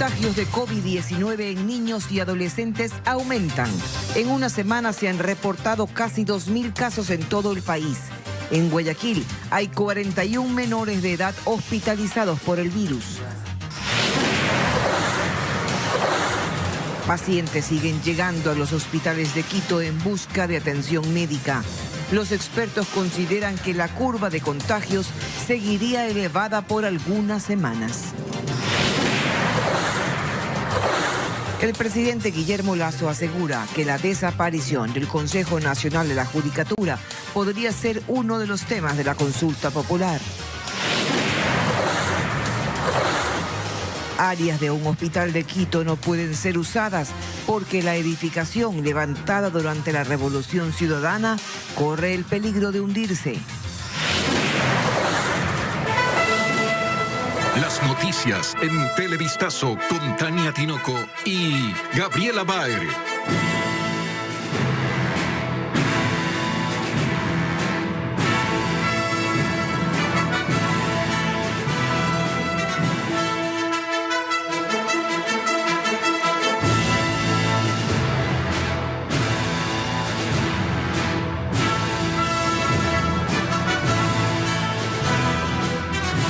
contagios de COVID-19 en niños y adolescentes aumentan. En una semana se han reportado casi 2.000 casos en todo el país. En Guayaquil hay 41 menores de edad hospitalizados por el virus. Pacientes siguen llegando a los hospitales de Quito en busca de atención médica. Los expertos consideran que la curva de contagios seguiría elevada por algunas semanas. El presidente Guillermo Lasso asegura que la desaparición del Consejo Nacional de la Judicatura podría ser uno de los temas de la consulta popular. Áreas de un hospital de Quito no pueden ser usadas porque la edificación levantada durante la Revolución Ciudadana corre el peligro de hundirse. Las noticias en Televistazo con Tania Tinoco y Gabriela Baer.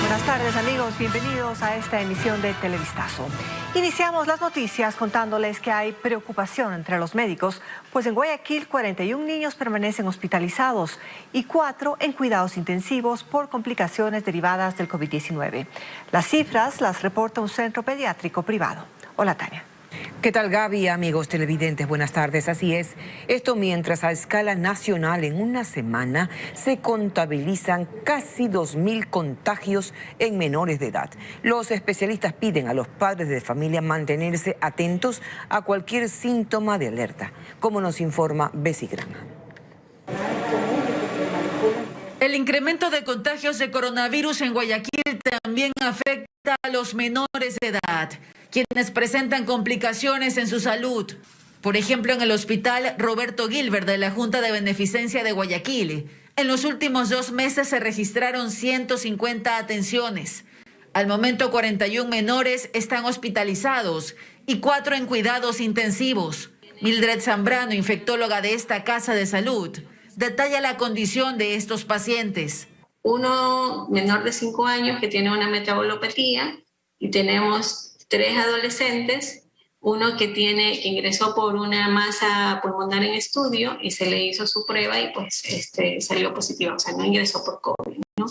Buenas tardes, amigos, bienvenidos a esta emisión de Televistazo. Iniciamos las noticias contándoles que hay preocupación entre los médicos, pues en Guayaquil 41 niños permanecen hospitalizados y 4 en cuidados intensivos por complicaciones derivadas del COVID-19. Las cifras las reporta un centro pediátrico privado. Hola, Tania. ¿Qué tal, Gaby? Amigos televidentes, buenas tardes. Así es, esto mientras a escala nacional en una semana se contabilizan casi 2.000 contagios en menores de edad. Los especialistas piden a los padres de familia mantenerse atentos a cualquier síntoma de alerta, como nos informa Bessie Grama. El incremento de contagios de coronavirus en Guayaquil también afecta a los menores de edad, quienes presentan complicaciones en su salud. Por ejemplo, en el hospital Roberto Gilbert de la Junta de Beneficencia de Guayaquil, en los últimos 2 meses se registraron 150 atenciones. Al momento, 41 menores están hospitalizados y 4 en cuidados intensivos. Mildred Zambrano, infectóloga de esta casa de salud, detalla la condición de estos pacientes. Uno menor de 5 años que tiene una metabolopatía y tenemos 3 adolescentes, uno que ingresó por una masa pulmonar en estudio y se le hizo su prueba y pues salió positivo, o sea, no ingresó por COVID, ¿no?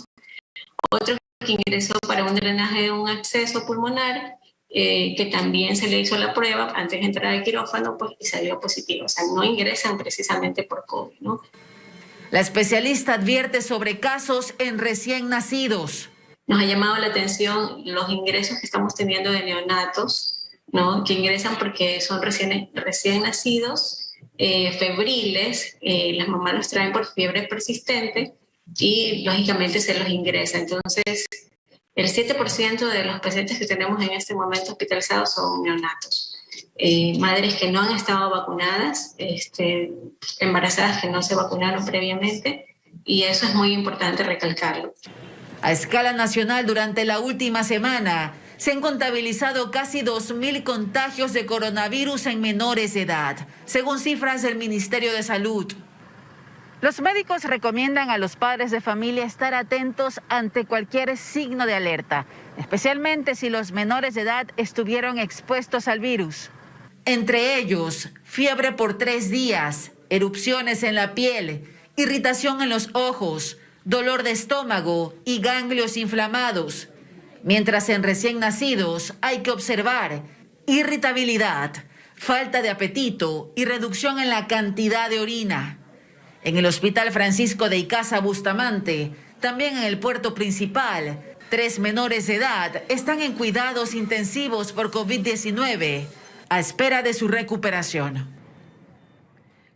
Otro que ingresó para un drenaje de un absceso pulmonar, que también se le hizo la prueba antes de entrar al quirófano, pues y salió positivo, o sea, no ingresan precisamente por COVID, ¿no? La especialista advierte sobre casos en recién nacidos. Nos ha llamado la atención los ingresos que estamos teniendo de neonatos, ¿no? Que ingresan porque son recién nacidos, febriles, las mamás los traen por fiebre persistente y lógicamente se los ingresa. Entonces, el 7% de los pacientes que tenemos en este momento hospitalizados son neonatos. Madres que no han estado vacunadas, embarazadas que no se vacunaron previamente, y eso es muy importante recalcarlo. A escala nacional, durante la última semana, se han contabilizado casi 2.000 contagios de coronavirus en menores de edad, según cifras del Ministerio de Salud. Los médicos recomiendan a los padres de familia estar atentos ante cualquier signo de alerta, especialmente si los menores de edad estuvieron expuestos al virus. Entre ellos, fiebre por 3 días, erupciones en la piel, irritación en los ojos, dolor de estómago y ganglios inflamados. Mientras en recién nacidos hay que observar irritabilidad, falta de apetito y reducción en la cantidad de orina. En el Hospital Francisco de Icaza Bustamante, también en el puerto principal, 3 menores de edad están en cuidados intensivos por COVID-19 a espera de su recuperación.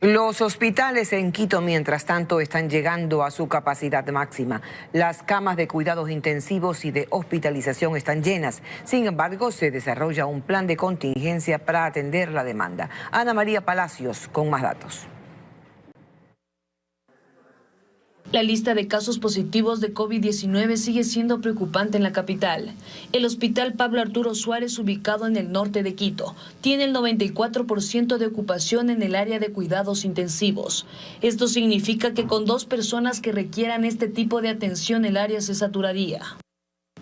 Los hospitales en Quito, mientras tanto, están llegando a su capacidad máxima. Las camas de cuidados intensivos y de hospitalización están llenas. Sin embargo, se desarrolla un plan de contingencia para atender la demanda. Ana María Palacios con más datos. La lista de casos positivos de COVID-19 sigue siendo preocupante en la capital. El Hospital Pablo Arturo Suárez, ubicado en el norte de Quito, tiene el 94% de ocupación en el área de cuidados intensivos. Esto significa que con 2 personas que requieran este tipo de atención el área se saturaría.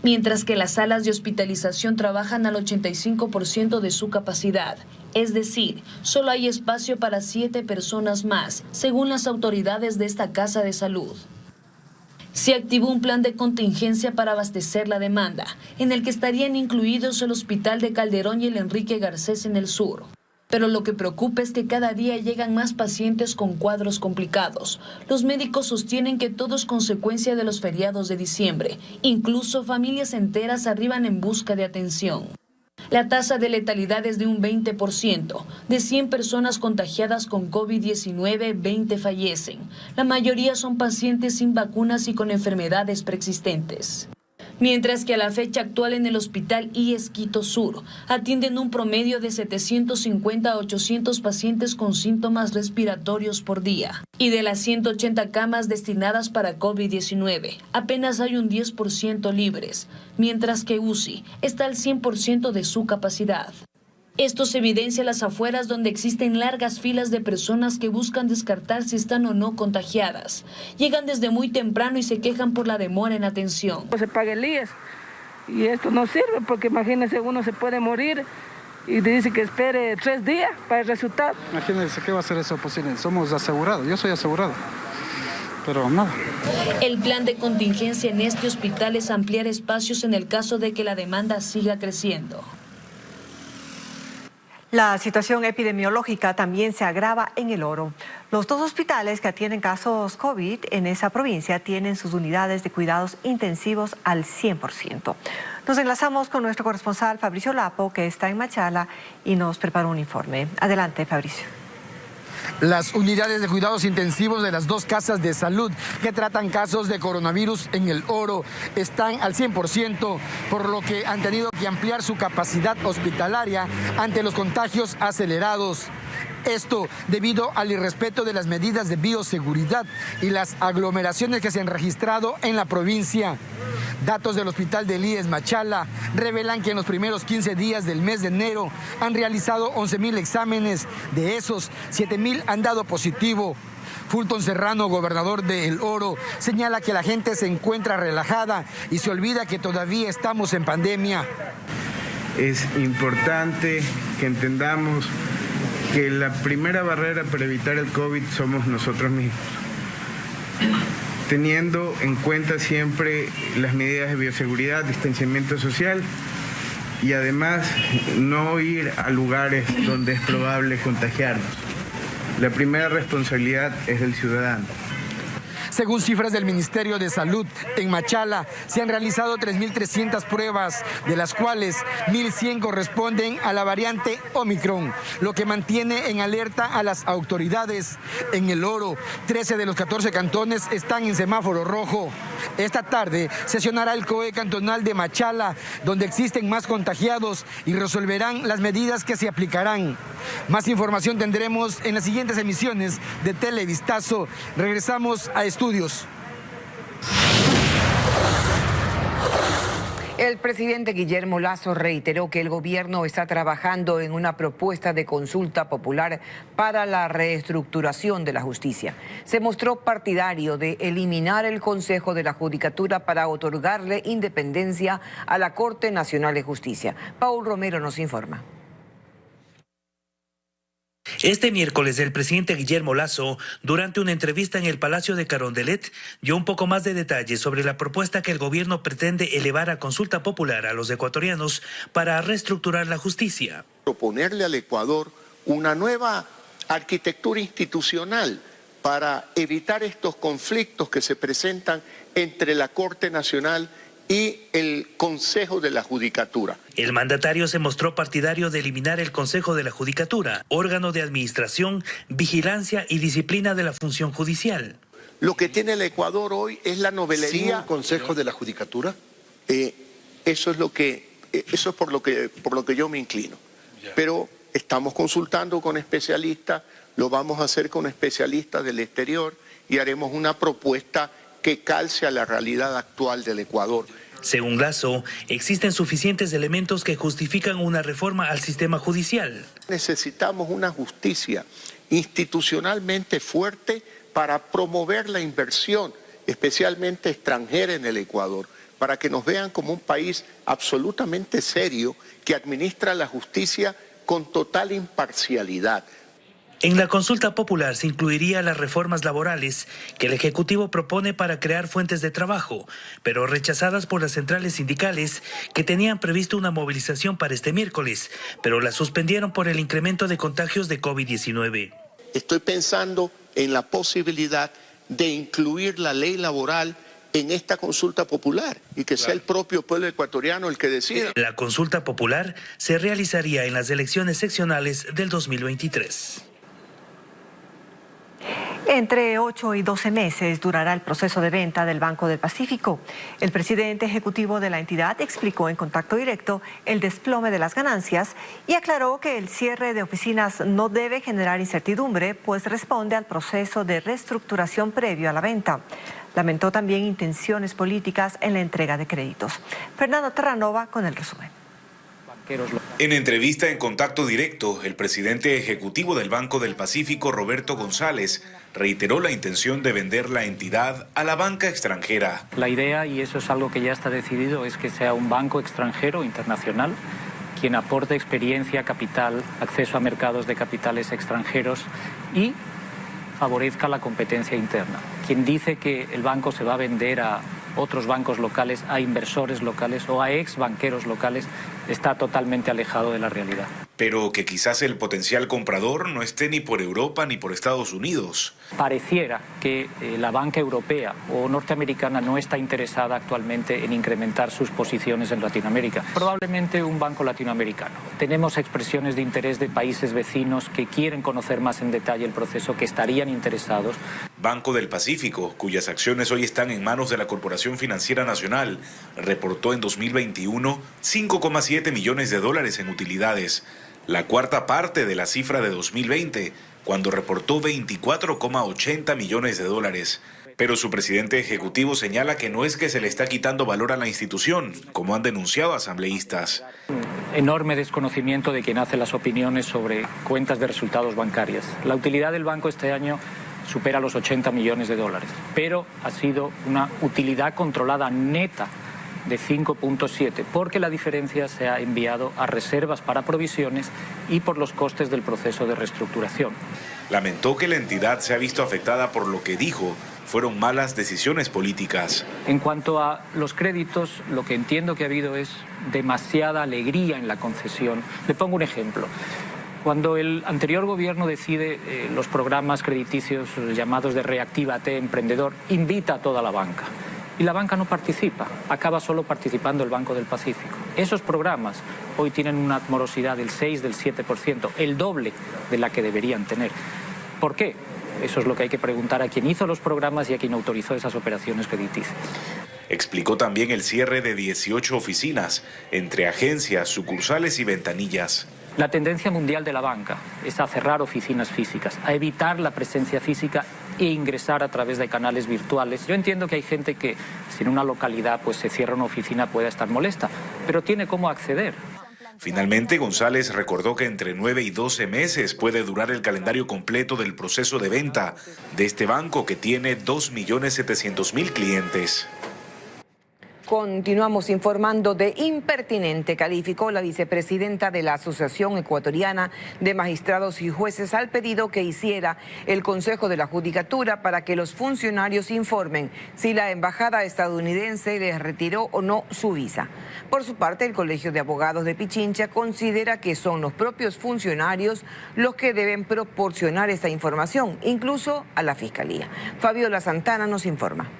Mientras que las salas de hospitalización trabajan al 85% de su capacidad. Es decir, solo hay espacio para 7 personas más, según las autoridades de esta casa de salud. Se activó un plan de contingencia para abastecer la demanda, en el que estarían incluidos el Hospital de Calderón y el Enrique Garcés en el sur. Pero lo que preocupa es que cada día llegan más pacientes con cuadros complicados. Los médicos sostienen que todo es consecuencia de los feriados de diciembre. Incluso familias enteras arriban en busca de atención. La tasa de letalidad es de un 20%. De 100 personas contagiadas con COVID-19, 20 fallecen. La mayoría son pacientes sin vacunas y con enfermedades preexistentes. Mientras que a la fecha actual en el Hospital IES Quito Sur atienden un promedio de 750 a 800 pacientes con síntomas respiratorios por día. Y de las 180 camas destinadas para COVID-19, apenas hay un 10% libres, mientras que UCI está al 100% de su capacidad. Esto se evidencia en las afueras, donde existen largas filas de personas que buscan descartar si están o no contagiadas. Llegan desde muy temprano y se quejan por la demora en atención. Se paga el IES y esto no sirve porque imagínense, uno se puede morir y dice que espere 3 días para el resultado. Imagínense, ¿qué va a ser eso posible? Somos asegurados, yo soy asegurado. Pero nada. El plan de contingencia en este hospital es ampliar espacios en el caso de que la demanda siga creciendo. La situación epidemiológica también se agrava en El Oro. Los 2 hospitales que atienden casos COVID en esa provincia tienen sus unidades de cuidados intensivos al 100%. Nos enlazamos con nuestro corresponsal Fabricio Lapo, que está en Machala y nos preparó un informe. Adelante, Fabricio. Las unidades de cuidados intensivos de las 2 casas de salud que tratan casos de coronavirus en El Oro están al 100%, por lo que han tenido que ampliar su capacidad hospitalaria ante los contagios acelerados. Esto debido al irrespeto de las medidas de bioseguridad y las aglomeraciones que se han registrado en la provincia. Datos del Hospital del IES Machala revelan que en los primeros 15 días del mes de enero han realizado 11,000 exámenes. De esos, 7,000 han dado positivo. Fulton Serrano, gobernador de El Oro, señala que la gente se encuentra relajada y se olvida que todavía estamos en pandemia. Es importante que entendamos que la primera barrera para evitar el COVID somos nosotros mismos, teniendo en cuenta siempre las medidas de bioseguridad, distanciamiento social y además no ir a lugares donde es probable contagiarnos. La primera responsabilidad es del ciudadano. Según cifras del Ministerio de Salud, en Machala se han realizado 3.300 pruebas, de las cuales 1.100 corresponden a la variante Omicron, lo que mantiene en alerta a las autoridades. En El Oro, 13 de los 14 cantones están en semáforo rojo. Esta tarde sesionará el COE cantonal de Machala, donde existen más contagiados, y resolverán las medidas que se aplicarán. Más información tendremos en las siguientes emisiones de Televistazo. Regresamos a estudios. El presidente Guillermo Lasso reiteró que el gobierno está trabajando en una propuesta de consulta popular para la reestructuración de la justicia. Se mostró partidario de eliminar el Consejo de la Judicatura para otorgarle independencia a la Corte Nacional de Justicia. Paul Romero nos informa. Este miércoles, el presidente Guillermo Lasso, durante una entrevista en el Palacio de Carondelet, dio un poco más de detalles sobre la propuesta que el gobierno pretende elevar a consulta popular a los ecuatorianos para reestructurar la justicia. Proponerle al Ecuador una nueva arquitectura institucional para evitar estos conflictos que se presentan entre la Corte Nacional y el Consejo de la Judicatura. El mandatario se mostró partidario de eliminar el Consejo de la Judicatura, órgano de administración, vigilancia y disciplina de la función judicial. Lo que tiene el Ecuador hoy es la novelería. ¿Sin un Consejo de la Judicatura? Eso es por lo que yo me inclino. Pero estamos consultando con especialistas, lo vamos a hacer con especialistas del exterior y haremos una propuesta que calce a la realidad actual del Ecuador. Según Lasso, existen suficientes elementos que justifican una reforma al sistema judicial. Necesitamos una justicia institucionalmente fuerte para promover la inversión, especialmente extranjera en el Ecuador, para que nos vean como un país absolutamente serio que administra la justicia con total imparcialidad. En la consulta popular se incluiría las reformas laborales que el Ejecutivo propone para crear fuentes de trabajo, pero rechazadas por las centrales sindicales que tenían previsto una movilización para este miércoles, pero la suspendieron por el incremento de contagios de COVID-19. Estoy pensando en la posibilidad de incluir la ley laboral en esta consulta popular y que sea el propio pueblo ecuatoriano el que decida. La consulta popular se realizaría en las elecciones seccionales del 2023. Entre 8 y 12 meses durará el proceso de venta del Banco del Pacífico. El presidente ejecutivo de la entidad explicó en Contacto Directo el desplome de las ganancias y aclaró que el cierre de oficinas no debe generar incertidumbre, pues responde al proceso de reestructuración previo a la venta. Lamentó también intenciones políticas en la entrega de créditos. Fernando Terranova con el resumen. En entrevista en Contacto Directo, el presidente ejecutivo del Banco del Pacífico, Roberto González, reiteró la intención de vender la entidad a la banca extranjera. La idea, y eso es algo que ya está decidido, es que sea un banco extranjero internacional quien aporte experiencia, capital, acceso a mercados de capitales extranjeros y favorezca la competencia interna. Quien dice que el banco se va a vender a otros bancos locales, a inversores locales o a ex banqueros locales, está totalmente alejado de la realidad. Pero que quizás el potencial comprador no esté ni por Europa ni por Estados Unidos. Pareciera que la banca europea o norteamericana no está interesada actualmente en incrementar sus posiciones en Latinoamérica. Probablemente un banco latinoamericano. Tenemos expresiones de interés de países vecinos que quieren conocer más en detalle el proceso, que estarían interesados. Banco del Pacífico, cuyas acciones hoy están en manos de la Corporación Financiera Nacional, reportó en 2021 $5,7 millones en utilidades, la cuarta parte de la cifra de 2020, cuando reportó $24,80 millones. Pero su presidente ejecutivo señala que no es que se le está quitando valor a la institución, como han denunciado asambleístas. Enorme desconocimiento de quien hace las opiniones sobre cuentas de resultados bancarias. La utilidad del banco este año supera los $80 millones, pero ha sido una utilidad controlada neta de 5,7, porque la diferencia se ha enviado a reservas para provisiones y por los costes del proceso de reestructuración. Lamentó que la entidad se ha visto afectada por lo que dijo fueron malas decisiones políticas. En cuanto a los créditos, lo que entiendo que ha habido es demasiada alegría en la concesión. Le pongo un ejemplo. Cuando el anterior gobierno decide los programas crediticios llamados de Reactívate Emprendedor, invita a toda la banca. Y la banca no participa, acaba solo participando el Banco del Pacífico. Esos programas hoy tienen una morosidad del 6, del 7%, el doble de la que deberían tener. ¿Por qué? Eso es lo que hay que preguntar a quien hizo los programas y a quien autorizó esas operaciones crediticias. Explicó también el cierre de 18 oficinas, entre agencias, sucursales y ventanillas. La tendencia mundial de la banca es a cerrar oficinas físicas, a evitar la presencia física e ingresar a través de canales virtuales. Yo entiendo que hay gente que, si en una localidad pues se cierra una oficina, pueda estar molesta, pero tiene cómo acceder. Finalmente, González recordó que entre 9 y 12 meses puede durar el calendario completo del proceso de venta de este banco que tiene 2.700.000 clientes. Continuamos informando de impertinente. Calificó la vicepresidenta de la Asociación Ecuatoriana de Magistrados y Jueces al pedido que hiciera el Consejo de la Judicatura para que los funcionarios informen si la embajada estadounidense les retiró o no su visa. Por su parte, el Colegio de Abogados de Pichincha considera que son los propios funcionarios los que deben proporcionar esta información, incluso a la Fiscalía. Fabiola Santana nos informa.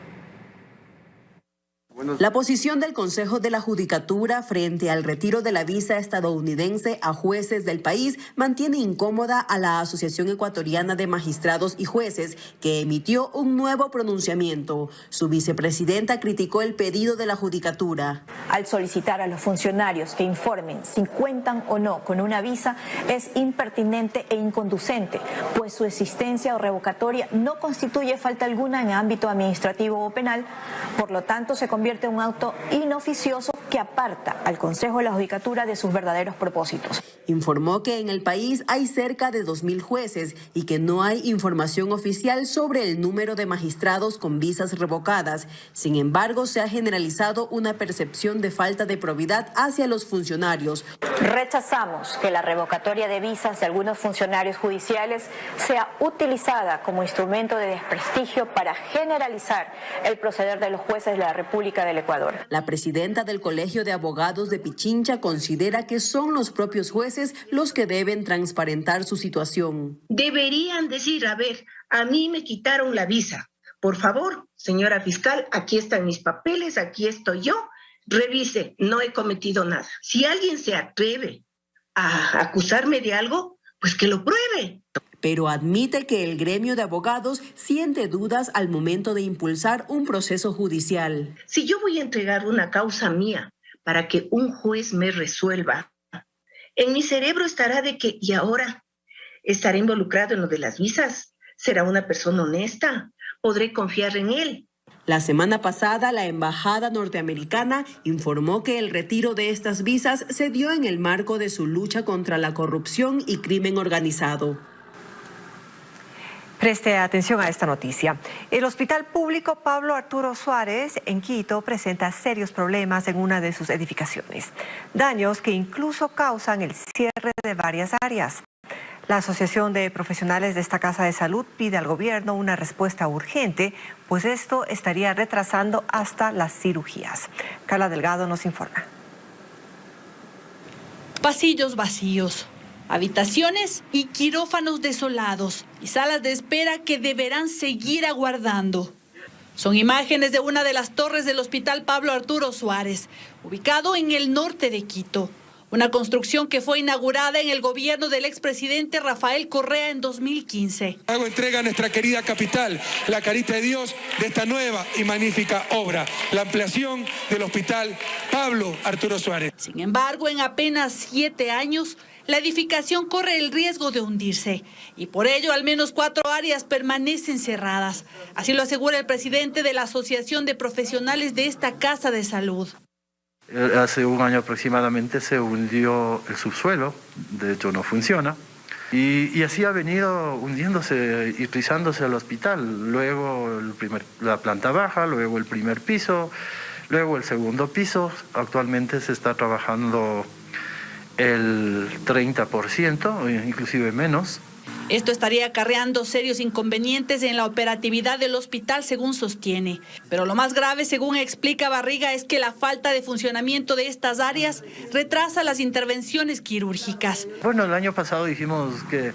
La posición del Consejo de la Judicatura frente al retiro de la visa estadounidense a jueces del país mantiene incómoda a la Asociación Ecuatoriana de Magistrados y Jueces, que emitió un nuevo pronunciamiento. Su vicepresidenta criticó el pedido de la Judicatura. Al solicitar a los funcionarios que informen si cuentan o no con una visa es impertinente e inconducente, pues su existencia o revocatoria no constituye falta alguna en ámbito administrativo o penal, por lo tanto se convierte en un acto inoficioso que aparta al Consejo de la Judicatura de sus verdaderos propósitos. Informó que en el país hay cerca de 2.000 jueces y que no hay información oficial sobre el número de magistrados con visas revocadas. Sin embargo, se ha generalizado una percepción de falta de probidad hacia los funcionarios. Rechazamos que la revocatoria de visas de algunos funcionarios judiciales sea utilizada como instrumento de desprestigio para generalizar el proceder de los jueces de la República del Ecuador. La presidenta del Colegio de Abogados de Pichincha considera que son los propios jueces los que deben transparentar su situación. Deberían decir, a ver, a mí me quitaron la visa. Por favor, señora fiscal, aquí están mis papeles, aquí estoy yo. Revise, no he cometido nada. Si alguien se atreve a acusarme de algo, pues que lo pruebe. Pero admite que el gremio de abogados siente dudas al momento de impulsar un proceso judicial. Si yo voy a entregar una causa mía para que un juez me resuelva, en mi cerebro estará de que, ¿y ahora? ¿Estaré involucrado en lo de las visas? ¿Será una persona honesta? ¿Podré confiar en él? La semana pasada, la embajada norteamericana informó que el retiro de estas visas se dio en el marco de su lucha contra la corrupción y crimen organizado. Preste atención a esta noticia. El Hospital Público Pablo Arturo Suárez en Quito presenta serios problemas en una de sus edificaciones. Daños que incluso causan el cierre de varias áreas. La Asociación de Profesionales de esta Casa de Salud pide al gobierno una respuesta urgente, pues esto estaría retrasando hasta las cirugías. Carla Delgado nos informa. Pasillos vacíos, habitaciones y quirófanos desolados y salas de espera que deberán seguir aguardando. Son imágenes de una de las torres del Hospital Pablo Arturo Suárez, ubicado en el norte de Quito. Una construcción que fue inaugurada en el gobierno del expresidente Rafael Correa en 2015. Hago entrega a nuestra querida capital, la carita de Dios, de esta nueva y magnífica obra, la ampliación del Hospital Pablo Arturo Suárez. Sin embargo, en apenas 7 años, la edificación corre el riesgo de hundirse y por ello al menos 4 áreas permanecen cerradas. Así lo asegura el presidente de la Asociación de Profesionales de esta Casa de Salud. Hace un año aproximadamente se hundió el subsuelo, de hecho no funciona, y así ha venido hundiéndose y pisándose el hospital. Luego la planta baja, luego el primer piso, luego el segundo piso. Actualmente se está trabajando el 30%, inclusive menos. Esto estaría acarreando serios inconvenientes en la operatividad del hospital, según sostiene. Pero lo más grave, según explica Barriga, es que la falta de funcionamiento de estas áreas retrasa las intervenciones quirúrgicas. Bueno, el año pasado dijimos que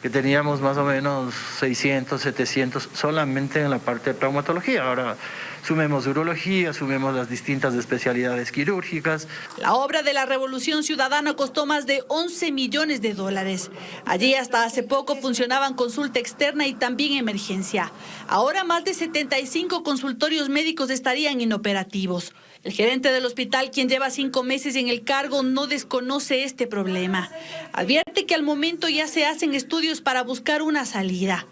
teníamos más o menos 600, 700 solamente en la parte de traumatología. Ahora sumemos urología, sumemos las distintas especialidades quirúrgicas. La obra de la Revolución Ciudadana costó más de 11 millones de dólares. Allí hasta hace poco funcionaban consulta externa y también emergencia. Ahora más de 75 consultorios médicos estarían inoperativos. El gerente del hospital, quien lleva 5 meses en el cargo, no desconoce este problema. Advierte que al momento ya se hacen estudios para buscar una salida.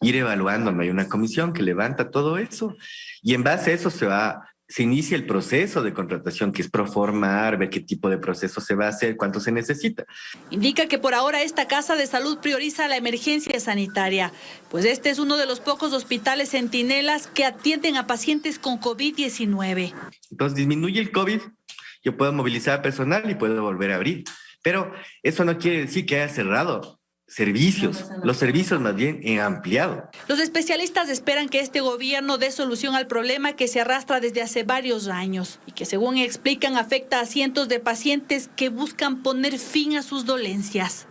Ir evaluando, hay una comisión que levanta todo eso y en base a eso se inicia el proceso de contratación, que es proformar, ver qué tipo de proceso se va a hacer, cuánto se necesita. Indica que por ahora esta Casa de Salud prioriza la emergencia sanitaria, pues este es uno de los pocos hospitales centinelas que atienden a pacientes con COVID-19. Entonces disminuye el COVID, yo puedo movilizar personal y puedo volver a abrir, pero eso no quiere decir que haya cerrado servicios, los servicios más bien han ampliado. Los especialistas esperan que este gobierno dé solución al problema que se arrastra desde hace varios años y que, según explican, afecta a cientos de pacientes que buscan poner fin a sus dolencias.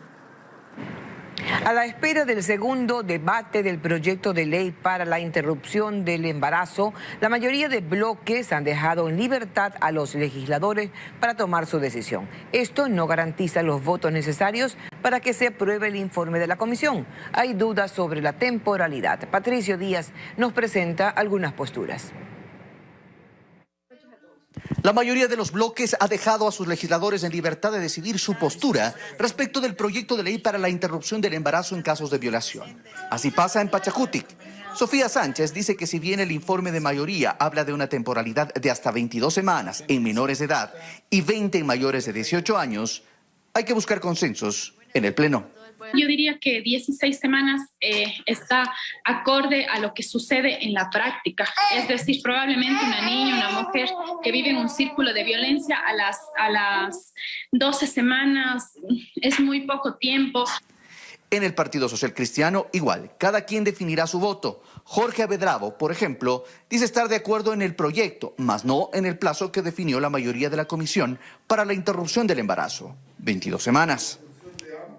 A la espera del segundo debate del proyecto de ley para la interrupción del embarazo, la mayoría de bloques han dejado en libertad a los legisladores para tomar su decisión. Esto no garantiza los votos necesarios para que se apruebe el informe de la comisión. Hay dudas sobre la temporalidad. Patricio Díaz nos presenta algunas posturas. La mayoría de los bloques ha dejado a sus legisladores en libertad de decidir su postura respecto del proyecto de ley para la interrupción del embarazo en casos de violación. Así pasa en Pachacutic. Sofía Sánchez dice que si bien el informe de mayoría habla de una temporalidad de hasta 22 semanas en menores de edad y 20 en mayores de 18 años, hay que buscar consensos en el Pleno. Yo diría que 16 semanas está acorde a lo que sucede en la práctica. Es decir, probablemente una niña, una mujer que vive en un círculo de violencia a las 12 semanas es muy poco tiempo. En el Partido Social Cristiano, igual, cada quien definirá su voto. Jorge Avedravo, por ejemplo, dice estar de acuerdo en el proyecto, mas no en el plazo que definió la mayoría de la comisión para la interrupción del embarazo, 22 semanas.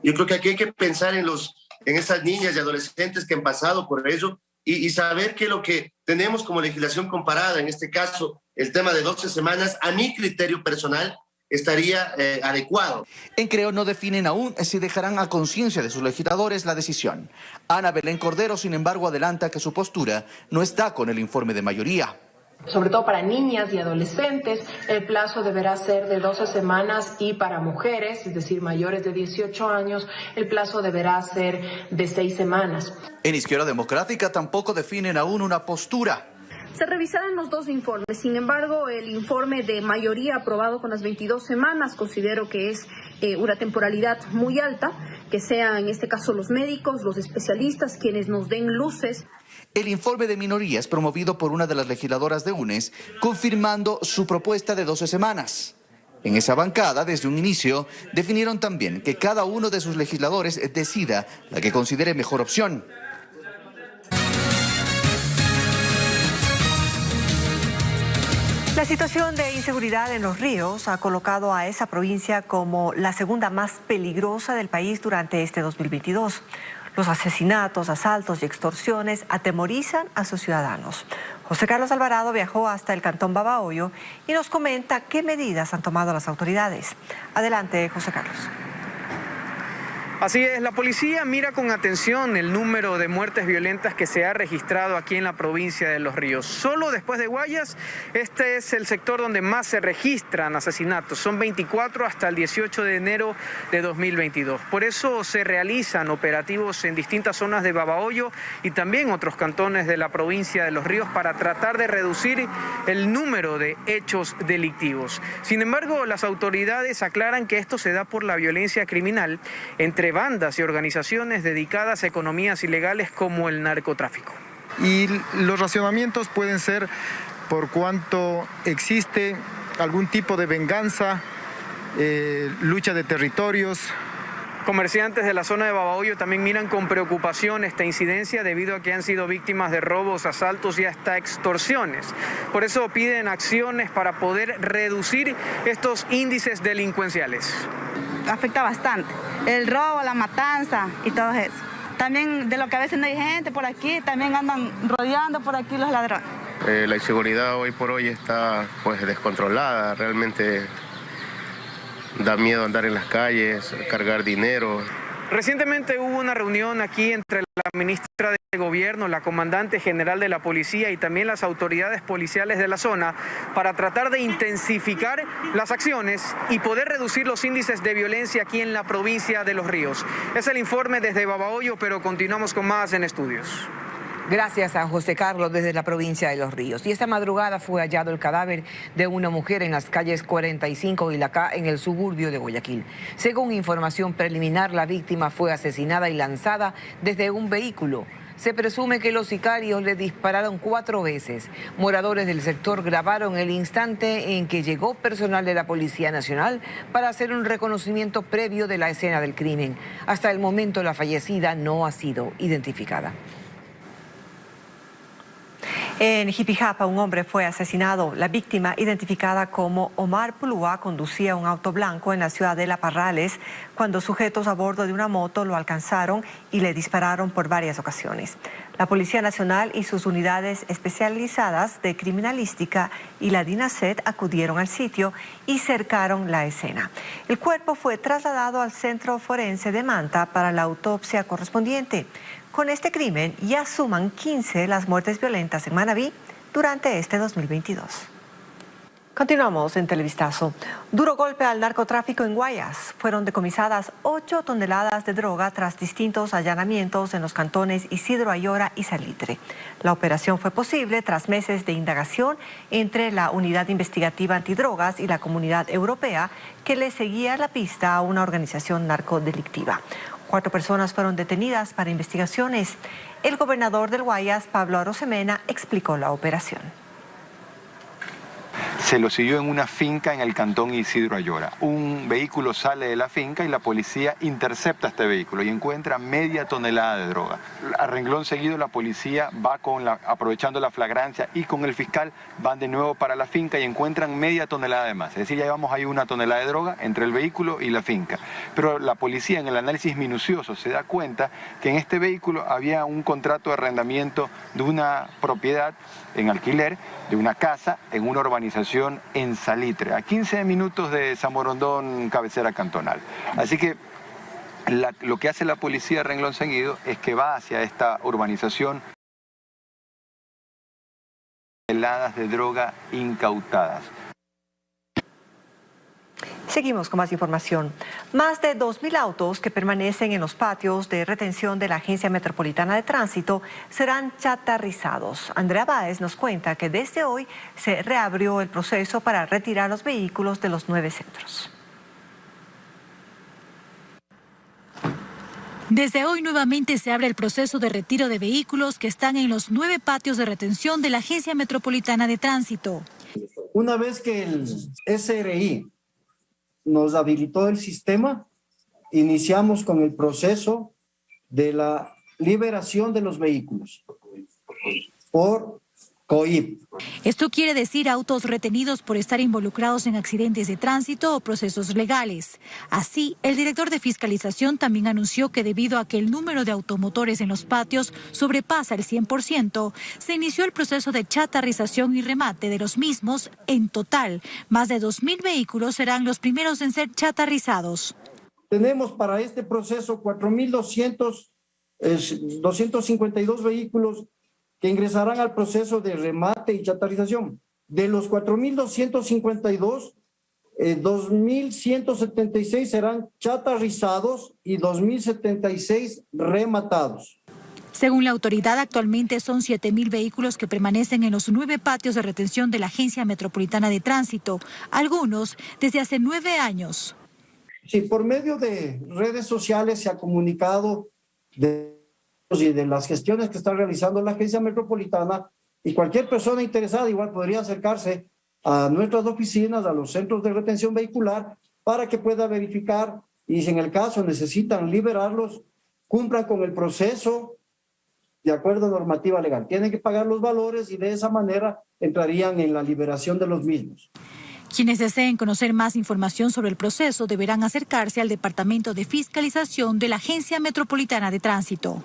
Yo creo que aquí hay que pensar en esas niñas y adolescentes que han pasado por ello y saber que lo que tenemos como legislación comparada, en este caso el tema de 12 semanas, a mi criterio personal, estaría adecuado. En Creo no definen aún si dejarán a conciencia de sus legisladores la decisión. Ana Belén Cordero, sin embargo, adelanta que su postura no está con el informe de mayoría. Sobre todo para niñas y adolescentes, el plazo deberá ser de 12 semanas y para mujeres, es decir, mayores de 18 años, el plazo deberá ser de 6 semanas. En Izquierda Democrática tampoco definen aún una postura. Se revisarán los dos informes. Sin embargo, el informe de mayoría aprobado con las 22 semanas considero que es una temporalidad muy alta, que sean en este caso los médicos, los especialistas quienes nos den luces. El informe de minoría es promovido por una de las legisladoras de UNES, confirmando su propuesta de 12 semanas. En esa bancada, desde un inicio, definieron también que cada uno de sus legisladores decida la que considere mejor opción. La situación de inseguridad en Los Ríos ha colocado a esa provincia como la segunda más peligrosa del país durante este 2022. Los asesinatos, asaltos y extorsiones atemorizan a sus ciudadanos. José Carlos Alvarado viajó hasta el cantón Babahoyo y nos comenta qué medidas han tomado las autoridades. Adelante, José Carlos. Así es, la policía mira con atención el número de muertes violentas que se ha registrado aquí en la provincia de Los Ríos. Solo después de Guayas, este es el sector donde más se registran asesinatos. Son 24 hasta el 18 de enero de 2022. Por eso se realizan operativos en distintas zonas de Babahoyo y también otros cantones de la provincia de Los Ríos para tratar de reducir el número de hechos delictivos. Sin embargo, las autoridades aclaran que esto se da por la violencia criminal entre bandas y organizaciones dedicadas a economías ilegales como el narcotráfico. Y los racionamientos pueden ser por cuanto existe algún tipo de venganza, lucha de territorios. Comerciantes de la zona de Babahoyo también miran con preocupación esta incidencia debido a que han sido víctimas de robos, asaltos y hasta extorsiones. Por eso piden acciones para poder reducir estos índices delincuenciales. Afecta bastante, el robo, la matanza y todo eso. También de lo que a veces no hay gente por aquí, también andan rodeando por aquí los ladrones. La inseguridad hoy por hoy está pues descontrolada, realmente da miedo andar en las calles, cargar dinero. Recientemente hubo una reunión aquí entre la ministra de Gobierno, la comandante general de la policía y también las autoridades policiales de la zona para tratar de intensificar las acciones y poder reducir los índices de violencia aquí en la provincia de Los Ríos. Es el informe desde Babahoyo, pero continuamos con más en estudios. Gracias a José Carlos desde la provincia de Los Ríos. Y esta madrugada fue hallado el cadáver de una mujer en las calles 45 y Lacá, en el suburbio de Guayaquil. Según información preliminar, la víctima fue asesinada y lanzada desde un vehículo. Se presume que los sicarios le dispararon 4 veces. Moradores del sector grabaron el instante en que llegó personal de la Policía Nacional para hacer un reconocimiento previo de la escena del crimen. Hasta el momento la fallecida no ha sido identificada. En Jipijapa, un hombre fue asesinado. La víctima, identificada como Omar Pulúa, conducía un auto blanco en la ciudad de La Parrales cuando sujetos a bordo de una moto lo alcanzaron y le dispararon por varias ocasiones. La Policía Nacional y sus unidades especializadas de criminalística y la DINASET acudieron al sitio y cercaron la escena. El cuerpo fue trasladado al Centro Forense de Manta para la autopsia correspondiente. Con este crimen ya suman 15 las muertes violentas en Manabí durante este 2022. Continuamos en Televistazo. Duro golpe al narcotráfico en Guayas. Fueron decomisadas 8 toneladas de droga tras distintos allanamientos en los cantones Isidro Ayora y Salitre. La operación fue posible tras meses de indagación entre la Unidad Investigativa Antidrogas y la Comunidad Europea, que le seguía la pista a una organización narcodelictiva. 4 personas fueron detenidas para investigaciones. El gobernador del Guayas, Pablo Arosemena, explicó la operación. Se lo siguió en una finca en el cantón Isidro Ayora. Un vehículo sale de la finca y la policía intercepta este vehículo y encuentra media tonelada de droga. A renglón seguido la policía va aprovechando la flagrancia y con el fiscal van de nuevo para la finca y encuentran media tonelada de más. Es decir, ya llevamos ahí 1 tonelada de droga entre el vehículo y la finca. Pero la policía en el análisis minucioso se da cuenta que en este vehículo había un contrato de arrendamiento de una propiedad en alquiler, de una casa en una urbanización en Salitre, a 15 minutos de San Borondón, cabecera cantonal. Así que lo que hace la policía a renglón seguido es que va hacia esta urbanización. Toneladas de droga incautadas. Seguimos con más información. Más de 2.000 autos que permanecen en los patios de retención de la Agencia Metropolitana de Tránsito serán chatarrizados. Andrea Báez nos cuenta que desde hoy se reabrió el proceso para retirar los vehículos de los 9 centros. Desde hoy nuevamente se abre el proceso de retiro de vehículos que están en los 9 patios de retención de la Agencia Metropolitana de Tránsito. Una vez que el SRI nos habilitó el sistema, iniciamos con el proceso de la liberación de los vehículos por COIP. Esto quiere decir autos retenidos por estar involucrados en accidentes de tránsito o procesos legales. Así, el director de fiscalización también anunció que debido a que el número de automotores en los patios sobrepasa el 100%, se inició el proceso de chatarrización y remate de los mismos. En total, más de 2.000 vehículos serán los primeros en ser chatarrizados. Tenemos para este proceso 4.252 vehículos que ingresarán al proceso de remate y chatarrización. De los 4.252, 2.176 serán chatarrizados y 2.076 rematados. Según la autoridad, actualmente son 7.000 vehículos que permanecen en los 9 patios de retención de la Agencia Metropolitana de Tránsito, algunos desde hace 9 años. Sí, por medio de redes sociales se ha comunicado y de las gestiones que está realizando la Agencia Metropolitana, y cualquier persona interesada igual podría acercarse a nuestras oficinas, a los centros de retención vehicular, para que pueda verificar y si en el caso necesitan liberarlos, cumplan con el proceso de acuerdo a normativa legal. Tienen que pagar los valores y de esa manera entrarían en la liberación de los mismos. Quienes deseen conocer más información sobre el proceso deberán acercarse al Departamento de Fiscalización de la Agencia Metropolitana de Tránsito.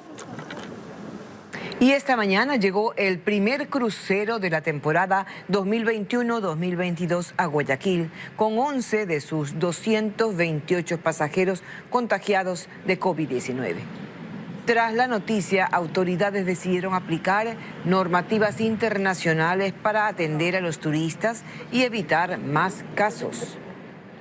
Y esta mañana llegó el primer crucero de la temporada 2021-2022 a Guayaquil, con 11 de sus 228 pasajeros contagiados de COVID-19. Tras la noticia, autoridades decidieron aplicar normativas internacionales para atender a los turistas y evitar más casos.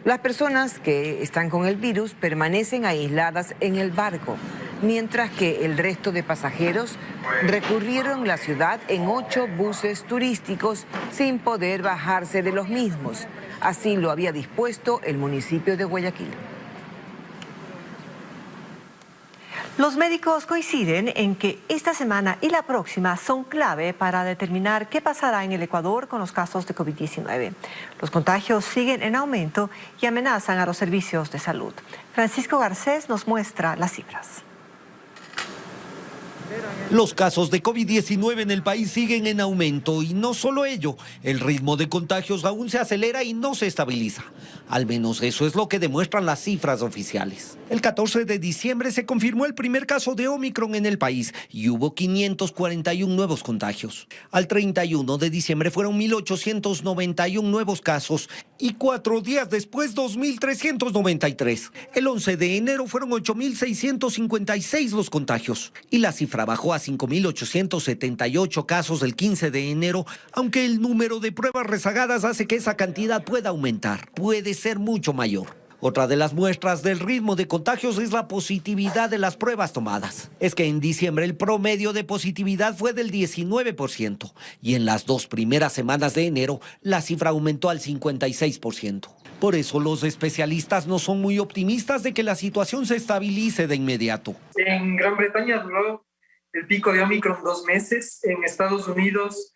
Las personas que están con el virus permanecen aisladas en el barco, mientras que el resto de pasajeros recurrieron la ciudad en 8 buses turísticos sin poder bajarse de los mismos. Así lo había dispuesto el municipio de Guayaquil. Los médicos coinciden en que esta semana y la próxima son clave para determinar qué pasará en el Ecuador con los casos de COVID-19. Los contagios siguen en aumento y amenazan a los servicios de salud. Francisco Garcés nos muestra las cifras. Los casos de COVID-19 en el país siguen en aumento y no solo ello, el ritmo de contagios aún se acelera y no se estabiliza. Al menos eso es lo que demuestran las cifras oficiales. El 14 de diciembre se confirmó el primer caso de Omicron en el país y hubo 541 nuevos contagios. Al 31 de diciembre fueron 1.891 nuevos casos y 4 días después 2.393. El 11 de enero fueron 8.656 los contagios y la cifra cifra bajó a 5.878 casos el 15 de enero, aunque el número de pruebas rezagadas hace que esa cantidad pueda aumentar. Puede ser mucho mayor. Otra de las muestras del ritmo de contagios es la positividad de las pruebas tomadas. Es que en diciembre el promedio de positividad fue del 19% y en las 2 primeras semanas de enero la cifra aumentó al 56%. Por eso los especialistas no son muy optimistas de que la situación se estabilice de inmediato. En Gran Bretaña duró el pico de Omicron 2 meses, en Estados Unidos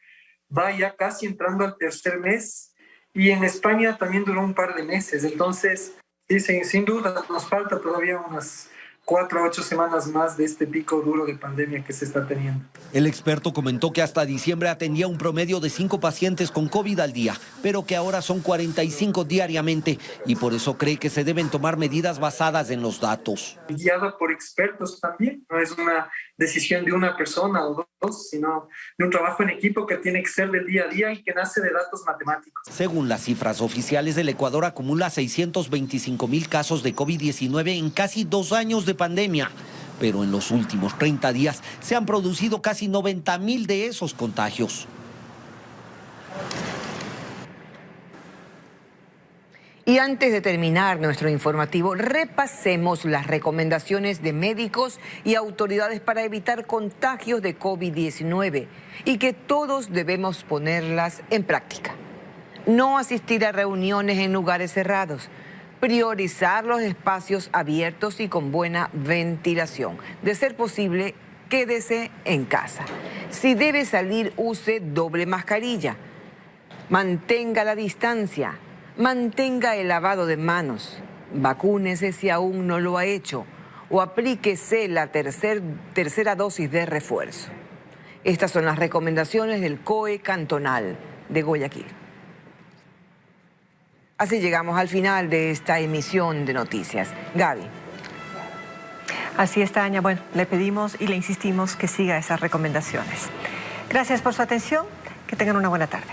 va ya casi entrando al 3er mes y en España también duró un par de meses. Entonces, sí, sin duda nos falta todavía unas 4 a 8 semanas más de este pico duro de pandemia que se está teniendo. El experto comentó que hasta diciembre atendía un promedio de 5 pacientes con COVID al día, pero que ahora son 45 diariamente y por eso cree que se deben tomar medidas basadas en los datos. Guiada por expertos también, no es una decisión de una persona o dos, sino de un trabajo en equipo que tiene que ser del día a día y que nace de datos matemáticos. Según las cifras oficiales, el Ecuador acumula 625.000 casos de COVID-19 en casi 2 años de pandemia. Pero en los últimos 30 días se han producido casi 90.000 de esos contagios. Y antes de terminar nuestro informativo, repasemos las recomendaciones de médicos y autoridades para evitar contagios de COVID-19 y que todos debemos ponerlas en práctica. No asistir a reuniones en lugares cerrados. Priorizar los espacios abiertos y con buena ventilación. De ser posible, quédese en casa. Si debe salir, use doble mascarilla. Mantenga la distancia. Mantenga el lavado de manos. Vacúnese si aún no lo ha hecho. O aplíquese la tercera dosis de refuerzo. Estas son las recomendaciones del COE cantonal de Guayaquil. Así llegamos al final de esta emisión de noticias. Gaby. Así está, Aña. Bueno, le pedimos y le insistimos que siga esas recomendaciones. Gracias por su atención. Que tengan una buena tarde.